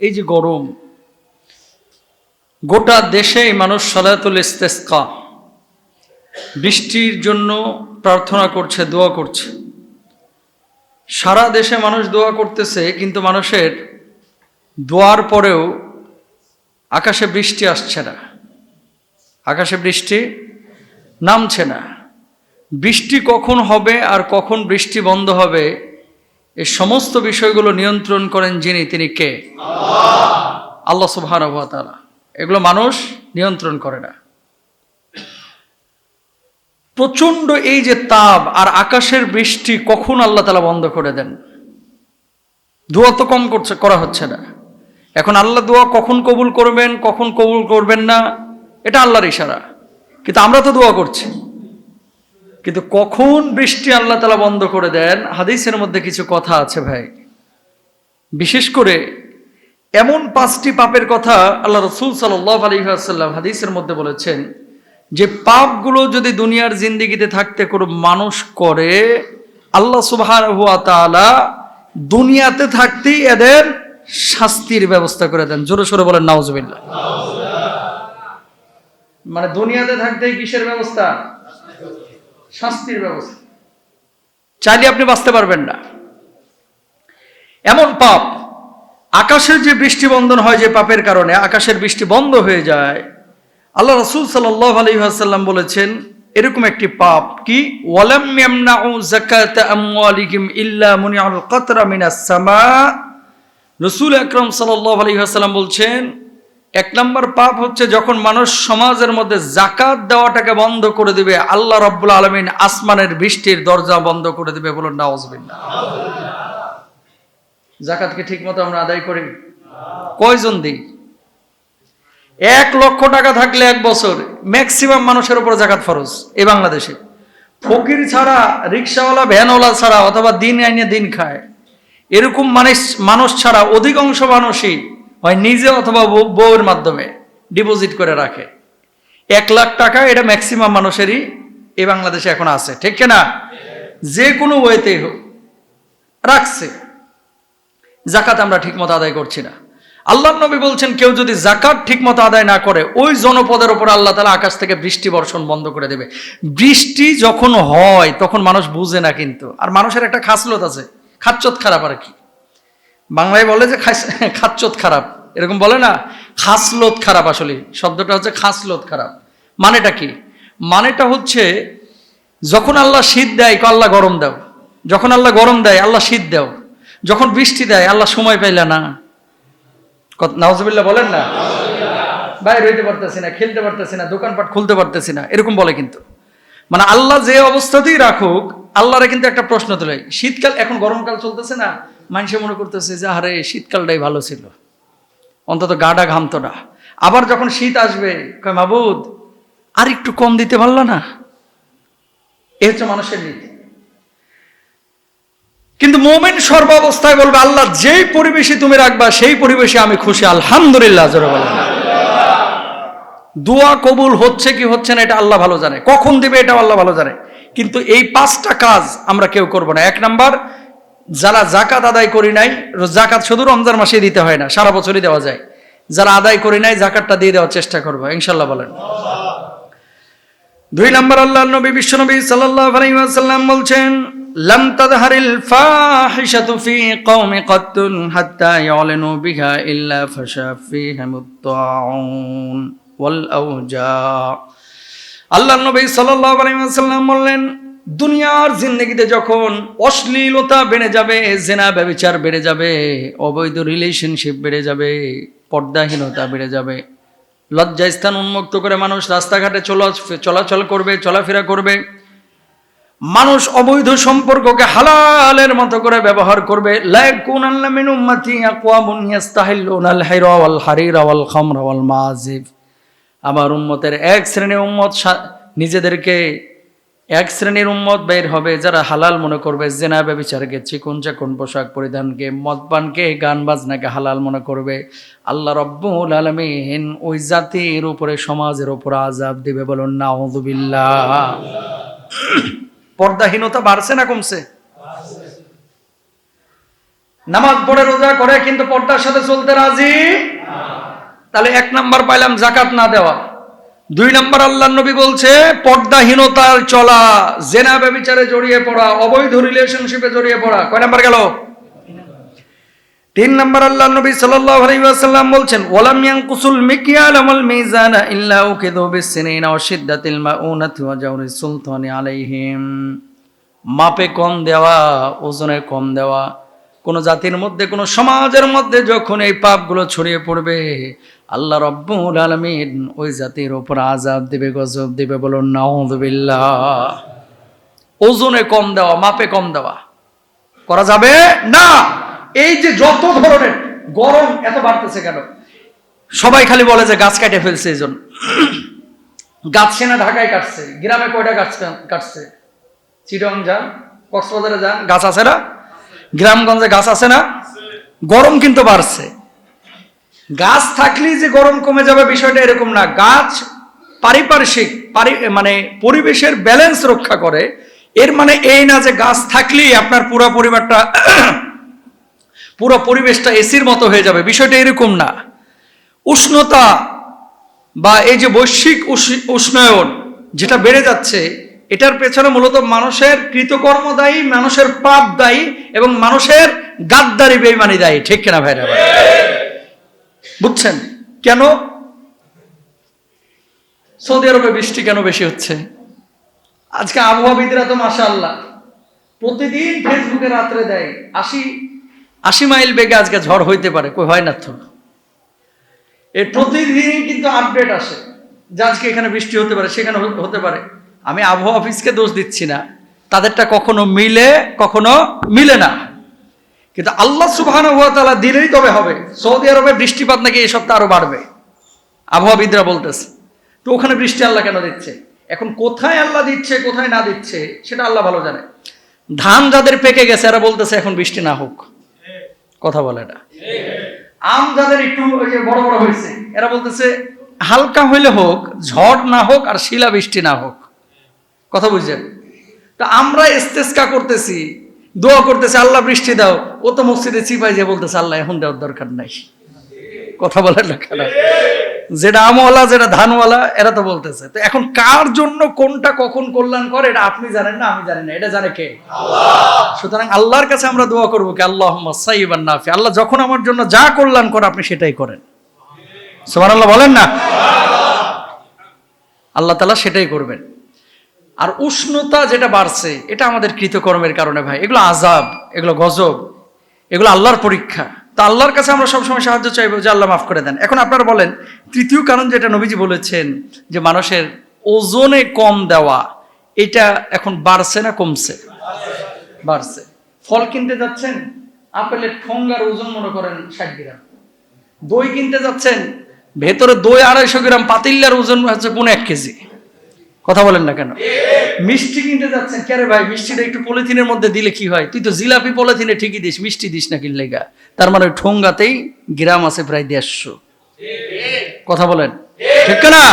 এই যে গরম, গোটা দেশেই মানুষ সালাতুল ইস্তেসকা, বৃষ্টির জন্য প্রার্থনা করছে, দোয়া করছে। সারা দেশে মানুষ দোয়া করতেছে, কিন্তু মানুষের দোয়ার পরেও আকাশে বৃষ্টি আসছে না, আকাশে বৃষ্টি নামছে না। বৃষ্টি কখন হবে আর কখন বৃষ্টি বন্ধ হবে, এই সমস্ত বিষয়গুলো নিয়ন্ত্রণ করেন যিনি, তিনি কে? আল্লাহ সুবহানাহু ওয়া তাআলা। এগুলো মানুষ নিয়ন্ত্রণ করে না। প্রচন্ড এই যে তাপ আর আকাশের বৃষ্টি কখন আল্লাহ তাআলা বন্ধ করে দেন? দোয়া তো কম করা হচ্ছে না। এখন আল্লাহ দোয়া কখন কবুল করবেন, কখন কবুল করবেন না, এটা আল্লাহর ইশারা। কিন্তু আমরা তো দোয়া করছি, কিন্তু কখন বৃষ্টি আল্লাহ তাআলা বন্ধ করে দেন, হাদিসের মধ্যে কিছু কথা আছে ভাই। বিশেষ করে এমন 5টি পাপের কথা আল্লাহ রাসূল সাল্লাল্লাহু আলাইহি ওয়াসাল্লাম হাদিসের মধ্যে বলেছেন, যে পাপগুলো যদি দুনিয়ার জিন্দেগিতে থাকতে কোনো মানুষ করে, আল্লাহ সুবহানাহু ওয়া তাআলা দুনিয়াতে থাকতেই এদের শাস্তির ব্যবস্থা করে দেন। জোরে সোরে বলেন নাউজুবিল্লাহ। মানে দুনিয়াতে থাকতেই কিসের ব্যবস্থা? শাস্তির ব্যবস্থা। চাইলে আপনি বাঁচতে পারবেন না। এমন পাপ, আকাশের যে বৃষ্টি বন্ধন হয়, যে পাপের কারণে আকাশের বৃষ্টি বন্ধ হয়ে যায়, আল্লাহ রাসূল সাল্লাল্লাহু আলাইহি ওয়াসাল্লাম বলেছেন এরকম একটি পাপ কি, ওয়ালাম ইয়ামনাউ যাকাতা আমওয়ালিহিম ইল্লা মুনিআল কাতরা মিনাস সামা। রাসূল আকরাম সাল্লাল্লাহু আলাইহি ওয়াসাল্লাম বলছেন, 1 নম্বর পাপ হচ্ছে যখন মানুষ সমাজের মধ্যে যাকাত দেওয়াটাকে বন্ধ করে দিবে, আল্লাহ রাব্বুল আলামিন আসমানের বৃষ্টির দরজা বন্ধ করে দিবে। বলুন নাউজুবিল্লাহ। যাকাত কি ঠিক মতো আমরা আদায় করি? কয়জন দিই? 1 লক্ষ টাকা থাকলে 1 বছর ম্যাক্সিমাম মানুষের উপর যাকাত ফরজ এই বাংলাদেশে। ফকির ছাড়া, রিক্সাওয়ালা, ভ্যানওয়ালা ছাড়া, অথবা দিন আইনে দিন খায় এরকম মানুষ ছাড়া অধিকাংশ মানুষই হয় নিজে অথবা বউয়ের মাধ্যমে ডিপোজিট করে রাখে। 1 লাখ টাকা এটা ম্যাক্সিমাম মানুষেরই এই বাংলাদেশে এখন আছে, ঠিক না? যে কোনো ওয়েতেই হোক রাখছে। যাকাত আমরা ঠিক মতো আদায় করছি না। আল্লাহর নবী বলছেন, কেউ যদি যাকাত ঠিক মতো আদায় না করে, ওই জনপদের উপর আল্লাহ তাআলা আকাশ থেকে বৃষ্টি বর্ষণ বন্ধ করে দেবে। বৃষ্টি যখন হয় তখন মানুষ বুঝে না, কিন্তু আর মানুষের একটা খাসলত আছে, খাচ্চত খারাপ। আর কি বাংলায় বলে যে খাচ্চত খারাপ, এরকম বলে না, খাসলত খারাপ। আসলে শব্দটা হচ্ছে খাসলত খারাপ। মানেটা কি? মানেটা হচ্ছে যখন আল্লাহ শীত দেয় আল্লাহ গরম দাও, যখন আল্লাহ গরম দেয় আল্লাহ শীত দাও, যখন বৃষ্টি দেয় আল্লাহ সময় পাইলা না। নাউজুবিল্লাহ বলেন না। বাইরে হইতে পারতেছি না, খেলতে পারতেছি না, দোকানপাট খুলতে পারতেছি না, এরকম বলে। কিন্তু মানে আল্লাহ যে অবস্থাতেই রাখুক, আল্লাহরে কিন্তু একটা প্রশ্ন তোলে। শীতকাল, এখন গরমকাল চলতেছে না, মানুষে মনে করতেছে যে আরে শীতকালটাই ভালো ছিল, অন্তত গাটা ঘামতো না। আবার যখন শীত আসবে কয় মাবুদ আর একটু কম দিতে পারলা না। এ হচ্ছে মানুষের নীতি। কিন্তু মুমিন সর্বাবস্থায় বলবে, আল্লাহ যেই পরিবেশে তুমি রাখবা সেই পরিবেশে আমি খুশি, আলহামদুলিল্লাহ। জোরে বলেন। দোয়া কবুল হচ্ছে কি হচ্ছে না এটা আল্লাহ ভালো জানে, কখন দিবে এটা আল্লাহ ভালো জানে। কিন্তু এই 5টা কাজ আমরা কেউ করব না। 1 নাম্বার, যারা যাকাত আদায় করি নাই, যাকাত শুধু রমজান মাসে দিতে হয় না, সারা বছরই দেওয়া যায়। যারা আদায় করি নাই যাকাতটা দিয়ে দেওয়ার চেষ্টা করবো ইনশাল্লাহ। বলেন। 2 নাম্বার, আল্লাহর নবী বিশ্বনবী সাল্লাল্লাহু আলাইহি ওয়াসাল্লাম বলছেন, লাম তাযহারিল ফাহিশাতু ফি কওমি কাত্তুন হাত্তা ইয়ালিনু বিহা ইল্লা ফাশা ফীহিমুত তাউন ওয়াল আওজা। আল্লাহর নবী সাল্লাল্লাহু আলাইহি ওয়াসাল্লাম বললেন, দুনিয়ার জিন্দেগিতে যখন অশ্লীলতা বেড়ে যাবে, জিনা ব্যভিচার বেড়ে যাবে, অবৈধ রিলেশনশিপ বেড়ে যাবে, পর্দাহীনতা বেড়ে যাবে, লজ্জাস্থান উন্মুক্ত করে মানুষ রাস্তাঘাটে চলাচল করবে, চলাফেরা করবে, মানুষ অবৈধ সম্পর্ককে হালালের মতো করে ব্যবহার করবে। লা ইয়াকুনান্না মিন উম্মতি আকওয়ামুন ইস্তাহিল্লুনাল হিরা ওয়াল হারিরা ওয়াল খামরা ওয়াল মাযিফ। আমার উম্মতের 1 শ্রেণীর উম্মত নিজেদেরকে 1 শ্রেণীর উম্মত বের হবে যারা হালাল মনে করবে জিনা ব্যভিচারকে, চিকন চাকন পোশাক পরিধানকে, মদপানকে, গান বাজনাকে হালাল মনে করবে। আল্লাহ রাব্বুল আলামিন ওই জাতির উপরে, সমাজের উপর আযাব দিবে। বলুন নাউযুবিল্লাহ। পর্দাহীনতা বাড়ছে না কমছে? নামাজ পড়ে রোজা করে কিন্তু পর্দার সাথে চলতে রাজি। তাহলে 1 নাম্বার পাইলাম জাকাত না দেওয়া। 2 নাম্বার আল্লাহর নবী বলছে পর্দাহীনতার চলা, জেনা ব্যভিচারে জড়িয়ে পড়া, অবৈধ রিলেশনশিপে জড়িয়ে পড়া। কয় নাম্বার গেল? 3 নাম্বার আল্লাহর নবী সাল্লাল্লাহু আলাইহি ওয়াসাল্লাম বলছেন ওয়ালাম ইয়ানকুসুল মিকয়াল ওয়াল মিজানা ইল্লা উকিদু বিসসিনিনা ওয়া শিদ্দাতিল মাউনাতি ওয়া জাওরিস সুলতানি আলাইহিম। মাপে কম দেওয়া, ওজনে কম দেওয়া। কোন জাতির মধ্যে, কোন সমাজের মধ্যে যখন এই পাপগুলো ছড়িয়ে পড়বে, আল্লাহ রাব্বুল আলামিন ওই জাতির উপর আযাব দিবে, গজব দিবে। বলুন নাউযুবিল্লাহ। ওজনে কম দেওয়া, মাপে কম দেওয়া করা যাবে না। এই যে যত ধরনের গরম এত বাড়তেছে কেন? সবাই খালি বলে যে গাছ কাটে ফেলছে, এই জন্য। গাছ সেনা ঢাকায় কাটছে, গ্রামে কয়টা গাছ কাটছে? চিটং যান, কক্সবাজারে যান, গাছ আছে না? গ্রামগঞ্জে গাছ আছে না? গরম কিন্তু বাড়ছে। গাছ থাকলেই যে গরম কমে যাবে বিষয়টা এরকম না। গাছ পারিপার্শ্বিক মানে পরিবেশের ব্যালেন্স রক্ষা করে। এর মানে এই না যে গাছ থাকলেই আপনার পুরো পরিবারটা পুরো পরিবেশটা এসির মতো হয়ে যাবে, বিষয়টা এরকম না। উষ্ণতা বা এই যে বৈশ্বিক উষ্ণায়ন যেটা বেড়ে যাচ্ছে, এটার পেছনে মূলত মানুষের কৃতকর্ম দায়ী, মানুষের পাপ দায়ী এবং মানুষের গাদ্দারি বেঈমানি দায়ী। ঠিক কিনা ভাইরা? বুঝছেন কেন সৌদি আরবে বৃষ্টি কেন বেশি হচ্ছে? আজকে আবহাওয়াবিদরা তো মাশাআল্লাহ প্রতিদিন ফেসবুকে রাত্রে দেয় 80 মাইল বেগে আজকে ঝড় হইতে পারে। কই হয় না তো? এর প্রতিদিনই কিন্তু আপডেট আসে যে আজকে এখানে বৃষ্টি হতে পারে, সেখানে হতে পারে। আমি আবহাওয়া অফিসকে দোষ দিচ্ছি না, তাদেরটা কখনো মিলে কখনো মিলে না। কিন্তু আল্লাহ সুবহানাহু ওয়া তাআলা দিলেই তবে হবে। সৌদি আরবে বৃষ্টিপাত নাকি এই সপ্তাহে আরো বাড়বে, আবহাওয়াবিদরা বলতেছে। তো ওখানে বৃষ্টি আল্লাহ কেন দিচ্ছে? এখন কোথায় আল্লাহ দিচ্ছে কোথায় না দিচ্ছে সেটা আল্লাহ ভালো জানে। ধান যাদের পেকে গেছে এরা বলতেছে এখন বৃষ্টি না হোক। কথা বলে এটা। আম যাদের একটু বড় বড় হয়েছে এরা বলতেছে হালকা হইলে হোক, ঝড় না হোক আর শিলা বৃষ্টি না হোক। কথা বুঝছেন? তা আমরা ইস্তেসকা করতেছি, দোয়া করতেছি আল্লাহ বৃষ্টি দাও। ও তো মসজিদে চিপাই যে বলতেছে আল্লাহ এখন দেওয়ার দরকার নাই। কথা বলে না কেন? যেটা আমওয়ালা যেটা ধানওয়ালা এরা তো বলতেছে। তো এখন কার জন্য কোনটা কখন কল্যাণ করে এটা আপনি জানেন না, আমি জানি না, এটা জানে কে? আল্লাহ। সুতরাং আল্লাহর কাছে আমরা দোয়া করবো কি আল্লাহুম্মা সাইয়্যিবান নাফি। আল্লাহ যখন আমার জন্য যা কল্যাণ করে আপনি সেটাই করেন। সুবহানাল্লাহ বলেন না? আল্লাহ তাআলা সেটাই করবেন। আর উষ্ণতা যেটা বাড়ছে এটা আমাদের কৃতকর্মের কারণে ভাই। এগুলো আযাব, এগুলো গজব, এগুলো আল্লাহর পরীক্ষা। তা আল্লাহর কাছে আমরা সবসময় সাহায্য চাইবো যে আল্লাহ মাফ করে দেন। এখন আপনারা বলেন তৃতীয় কারণ যেটা নবীজি বলেছেন যে মানুষের ওজনে কম দেওয়া, এটা এখন বাড়ছে না কমছে? বাড়ছে। ফল কিনতে যাচ্ছেন, আপেলের ঠোঙ্গার ওজন মনে করেন 60 গ্রাম। দই কিনতে যাচ্ছেন, ভেতরে দই 250 গ্রাম, পাতিল্লার ওজন হচ্ছে 1.5 কেজি। কথা বলেন না কেন? মিষ্টি কিনতে যাচ্ছেন, কে রে ভাই মিষ্টিটা একটু পলিথিনের মধ্যে দিলে কি হয়? তুই তো জিলাপি পলিথিনে ঠিকই দিস, মিষ্টি দিস না কিনলে গা। তার মানে ঠোঙ্গাতেই গ্রাম আছে প্রায় 150। কথা বলেন ঠিক না?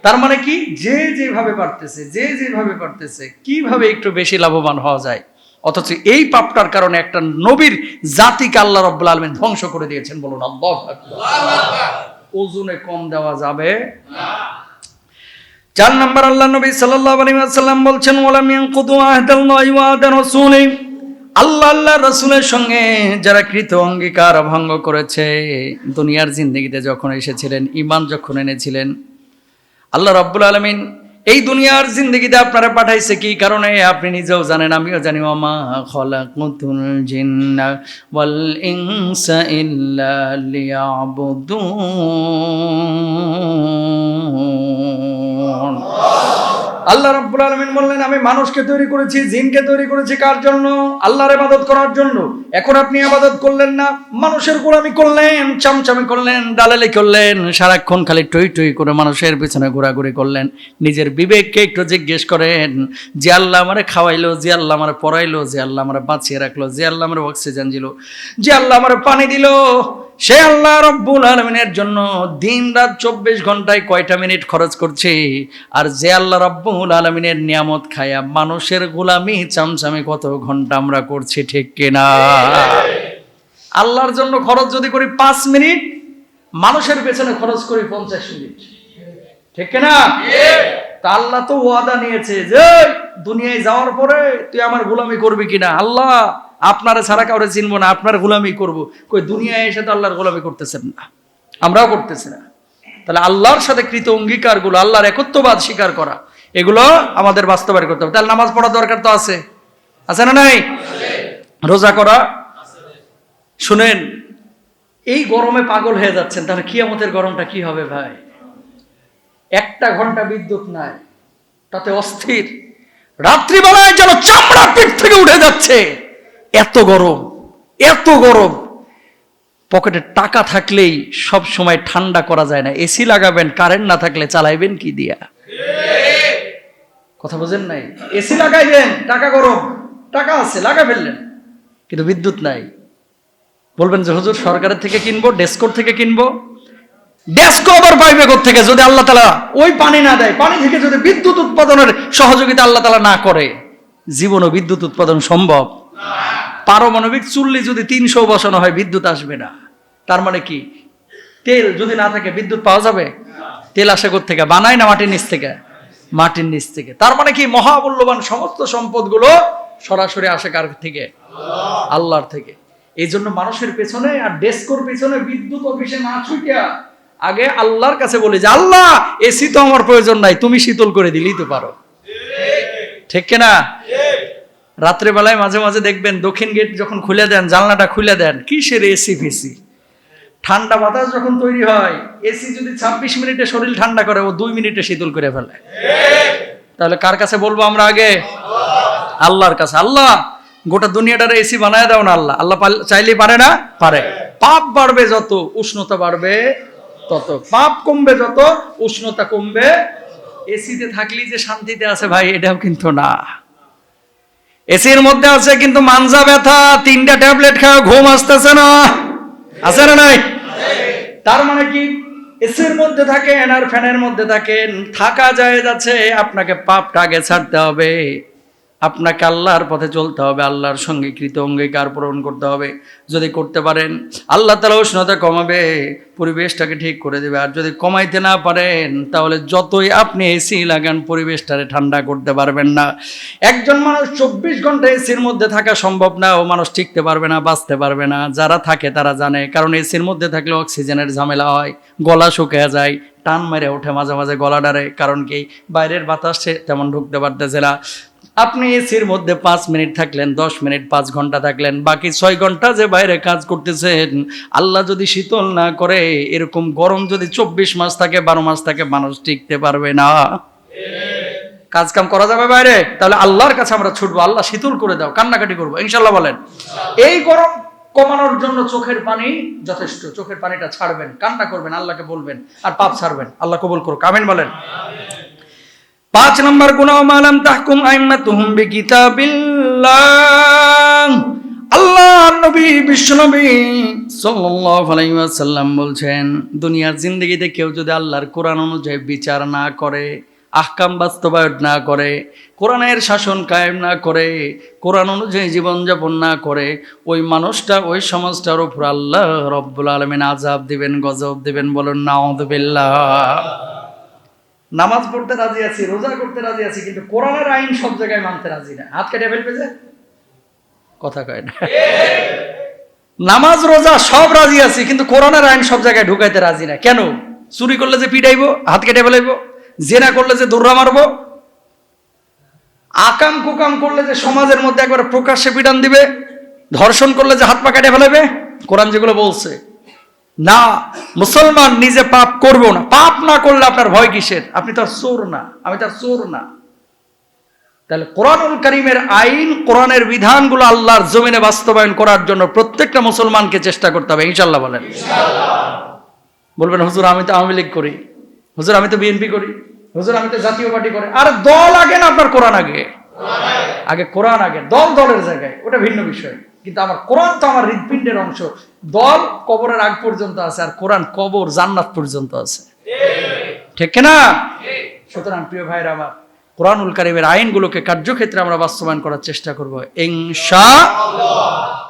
তার মানে কি যে যেভাবে পারতেছে, যে যেভাবে পারতেছে কিভাবে একটু বেশি লাভবান হওয়া যায়। অথচ এই পাপটার কারণে একটা নবীর জাতিকে আল্লাহ রাব্বুল আলামিন ধ্বংস করে দিয়েছেন। বলুন আল্লাহু আকবার। ওজনে কম দেওয়া যাবে না। 4 নম্বর আল্লাহ নবী সাল্লাল্লাহু আলাইহি ওয়াসাল্লাম বলছেন ওয়ালাম ইয়ানকুদু আহদাল্লাহি ওয়া আহদা রাসূলি। আল্লাহ রাসূলের সঙ্গে যারা কৃত অঙ্গীকার ভঙ্গ করেছে, দুনিয়ার জিন্দেগিতে যখন এসেছিলেন, ঈমান যখন এনেছিলেন, আল্লাহ রাব্বুল আলামিন এই দুনিয়ার জিন্দেগিতে আপনারা পাঠাইছে কি কারণে আপনি নিজেও জানেন, আমিও জানি। ওয়ামা খালাকুতুল জিন্না ওয়াল ইনসা ইল্লা লিয়াবুদুন। আল্লাহ রাব্বুল আলামিন বললেন আমি মানুষকে তৈরি করেছি, জিনকে তৈরি করেছি কার জন্য? আল্লাহর ইবাদত করার জন্য। এখন আপনি ইবাদত করলেন না, মানুষের গোলামি করলেন, চামচামি করলেন, দালালি করলেন, সারাক্ষণ খালি টই টই করে মানুষের পিছনে ঘোরাঘুরি করলেন। নিজের বিবেককে একটু জিজ্ঞেস করেন, যে আল্লাহ আমারে খাওয়াইলো, যে আল্লাহ আমারে পড়াইলো, যে আল্লাহ আমারে বাঁচিয়ে রাখলো, যে আল্লাহ আমারে অক্সিজেন দিল, যে আল্লাহ আমারে পানি দিল, সে আল্লাহ রাব্বুল আলামিনের জন্য দিন রাত 24 ঘন্টায় কয়টা মিনিট খরচ করছে? আর যে আল্লাহ রাব্বুল আলামিনের নিয়ামত খায়া মানুষের গোলামি চামচামি কত ঘন্টা আমরা করছি, ঠিক কিনা? আল্লাহর জন্য খরচ যদি করি 5 মিনিট, মানুষের পেছনে খরচ করি 50 মিনিট, ঠিক না? তা আল্লাহ তো ওয়াদা নিয়েছে যে দুনিয়ায় যাওয়ার পরে তুই আমার গোলামি করবি কিনা। আল্লাহ আপনারা ছাড়া কাউরে চিনবো না, আপনার গোলামি করব। কই দুনিয়ায় এসে তো আল্লাহর গোলামি করতেছেন না, আমরাও করতেছি না। তাহলে আল্লাহর সাথে কৃত অঙ্গীকারগুলো, আল্লাহর একত্ববাদ স্বীকার করা, এগুলো আমাদের বাস্তবায়ন করতে হবে। তাহলে নামাজ পড়া দরকার তো আছে, আছে না নাই? রোজা করা। শুনেন, এই গরমে পাগল হয়ে যাচ্ছেন, তাহলে কিয়ামতের গরমটা কি হবে ভাই? 1 ঘন্টা বিদ্যুৎ নাই, তাতে অস্থির। রাত্রিবেলায় যেন চামড়া পিঠ থেকে উঠে যাচ্ছে, এত গরম, এত গরম। পকেটে টাকা থাকলেই সব সময় ঠান্ডা করা যায় না। এসি লাগাবেন, কারেন্ট না থাকলে চালাইবেন কি দিয়া? কথা বুঝেন নাই? এসি লাগাইবেন, টাকা গরম, টাকা আছে লাগাই ফেললেন, কিন্তু বিদ্যুৎ নাই। বলবেন যে হুজুর সরকারের থেকে কিনবো, ডেস্কোর থেকে কিনবো। ডেস্কো আবার পাইবে থেকে যদি আল্লাহ তাআলা ওই পানি না দেয়, পানি থেকে যদি বিদ্যুৎ উৎপাদনের সহযোগিতা আল্লাহ তাআলা না করে, জীবনও বিদ্যুৎ উৎপাদন সম্ভব না। পারমাণবিক চুল্লি যদি 300 বসানো হয়, বিদ্যুৎ আসবে না। তার মানে কি? তেল যদি না থাকে বিদ্যুৎ পাওয়া যাবে? তেল আসে কোথা থেকে? বানায় না মাটির নিচ থেকে? মাটির নিচ থেকে। তার মানে কি? মহামূল্যবান সমস্ত সম্পদগুলো সরাসরি আসে কার থেকে? আল্লাহর থেকে। এই জন্য মানুষের পেছনে আর ডেস্কোর পেছনে বিদ্যুৎ অফিসে না ছুটিয়া আগে আল্লাহর কাছে বলি যে আল্লাহ এসি তো আমার প্রয়োজন নাই, তুমি শীতল করে দিলেই তো পারো, ঠিক কিনা? রাত্রে বেলায় মাঝে মাঝে দেখবেন দক্ষিণ গেট যখন খুলে দেন, জানলাটা খুলে দেন, কিসের এসি ফেসি। ঠান্ডা বাতাস যখন তৈরি হয়, এসি যদি 26 মিনিটে শরীর ঠান্ডা করে, ও 2 মিনিটে শীতল করে ফেলে। তাহলে কার কাছে বলবো আমরা আগে? আল্লাহর কাছে। আল্লাহ গোটা দুনিয়াটার এসি বানায় দাও না। আল্লাহ আল্লাহ চাইলেই পারে না? পারে। পাপ বাড়বে যত, উষ্ণতা বাড়বে তত। পাপ কমবে যত, উষ্ণতা কমবে। এসিতে থাকলেই যে শান্তিতে আছে ভাই, এটাও কিন্তু না। এসির মধ্যে আছে কিন্তু মানজা ব্যথা, 3টা ট্যাবলেট খাও, ঘুম আসতেছে না, আছে না নাই? তার মানে কি? এসির মধ্যে থাকেন আর ফ্যানের মধ্যে থাকেন, থাকা যায় যাচ্ছে। আপনাকে পাপটা আগে ছাড়তে হবে, আপনাকে আল্লাহর পথে চলতে হবে, আল্লাহর সঙ্গে কৃত অঙ্গীকার পূরণ করতে হবে। যদি করতে পারেন, আল্লাহ তাআলা উষ্ণতা কমাবে, পরিবেশটাকে ঠিক করে দেবে। আর যদি কমাইতে না পারেন, তাহলে যতই আপনি এসি লাগান, পরিবেশটারে ঠান্ডা করতে পারবেন না। একজন মানুষ 24 ঘন্টা এসির মধ্যে থাকা সম্ভব না, ও মানুষ টিকতে পারবে না, বাঁচতে পারবে না। যারা থাকে তারা জানে, কারণ এসির মধ্যে থাকলে অক্সিজেনের ঝামেলা হয়, গলা শুকিয়ে যায়, টান মেরে ওঠে মাঝে মাঝে গলা ডারে। কারণ কি? বাইরের বাতাস তেমন ঢুকতে পারতেছে না। আপনি এসির মধ্যে 5 মিনিট থাকলেন, 10 মিনিট, 5 ঘন্টা থাকলেন, বাকি 6 ঘন্টা যে বাইরে কাজ করতেছেন, আল্লাহ যদি শীতল না করে, এরকম গরম যদি 24 মাস থাকে, 12 মাস থাকে, মানুষ টিকতে পারবে না। কাজ কাম করা যাবে বাইরে? তাহলে আল্লাহর কাছে আমরা ছুটবো, আল্লাহ শীতল করে দাও, কান্নাকাটি করবো, ইনশাল্লাহ বলেন। এই গরম কমানোর জন্য চোখের পানি যথেষ্ট। চোখের পানিটা ছাড়বেন, কান্না করবেন, আল্লাহকে বলবেন, আর পাপ ছাড়বেন। আল্লাহ কবুল করুক, আমিন বলেন। 5 নম্বর গুনাহ, মালাম তাহকুম আইম্মাতুহুম বিকিতাবিল্লাহ। আল্লাহর নবী বিশ্বনবী সাল্লাল্লাহু আলাইহি ওয়াসাল্লাম বলছেন, দুনিয়ার জিন্দেগিতে কেউ যদি আল্লাহর কোরআন অনুযায়ী বিচার না করে, আহকাম বাস্তবায়ন না করে, কোরআনের শাসন কায়েম না করে, কোরআন অনুযায়ী জীবনযাপন না করে, ওই মানুষটা, ওই সমাজটার উপর আল্লাহ রব্বুল আলামিন আযাব দিবেন, গজব দিবেন। বলুন নাউযুবিল্লাহ। নামাজ পড়তে রাজি আছি, রোজা করতে রাজি আছি, কিন্তু কোরআনের আইন সব জায়গায় মানতে রাজি না। হাত কেটে ফেলবে যে, কথা কয় না। নামাজ রোজা সব রাজি আছি, কিন্তু কোরআনের আইন সব জায়গায় ঢুকাইতে রাজি না। কেন? চুরি করলে যে পিটাইবো, হাত কেটে ফেলাইবো, জেনা করলে যে দৌড়া মারবো, আকাম কুকাম করলে যে সমাজের মধ্যে একবার প্রকাশ্যে পিটান দিবে, ধর্ষণ করলে যে হাত পা কেটে ফেলাবে, কোরআন যেগুলো বলছে। না, মুসলমান নিজে পাপ করবো না। পাপ না করলে আপনার ভয় কিসের? আপনি তো আর চোর না, আমি তো আর চোর না। তাহলে কোরআনুল কারীমের আইন, কোরআনের বিধানগুলো আল্লাহর জমিনে বাস্তবায়ন করার জন্য প্রত্যেকটা মুসলমানকে চেষ্টা করতে হবে, ইনশাআল্লাহ বলেন। বলবেন হুজুর আমি তো আওয়ামী লীগ করি, হুজুর আমি তো বিএনপি করি, হুজুর আমি তো জাতীয় পার্টি করি। আর দল আগে না আপনার কোরআন আগে? আগে কোরআন আগে, দল দলের জায়গায়, ওটা ভিন্ন বিষয়। কিন্তু আমার কোরআন তো আমার হৃদপিণ্ডের অংশ। দল কবরের আগ পর্যন্ত আছে, আর কোরআন কবর জান্নাত পর্যন্ত আছে, ঠিক না? সুতরাং প্রিয় ভাইরা আমার, কোরআনুল কারীমের আইনগুলোকে কার্যক্ষেত্রে আমরা বাস্তবায়ন করার চেষ্টা করব ইনশাআল্লাহ।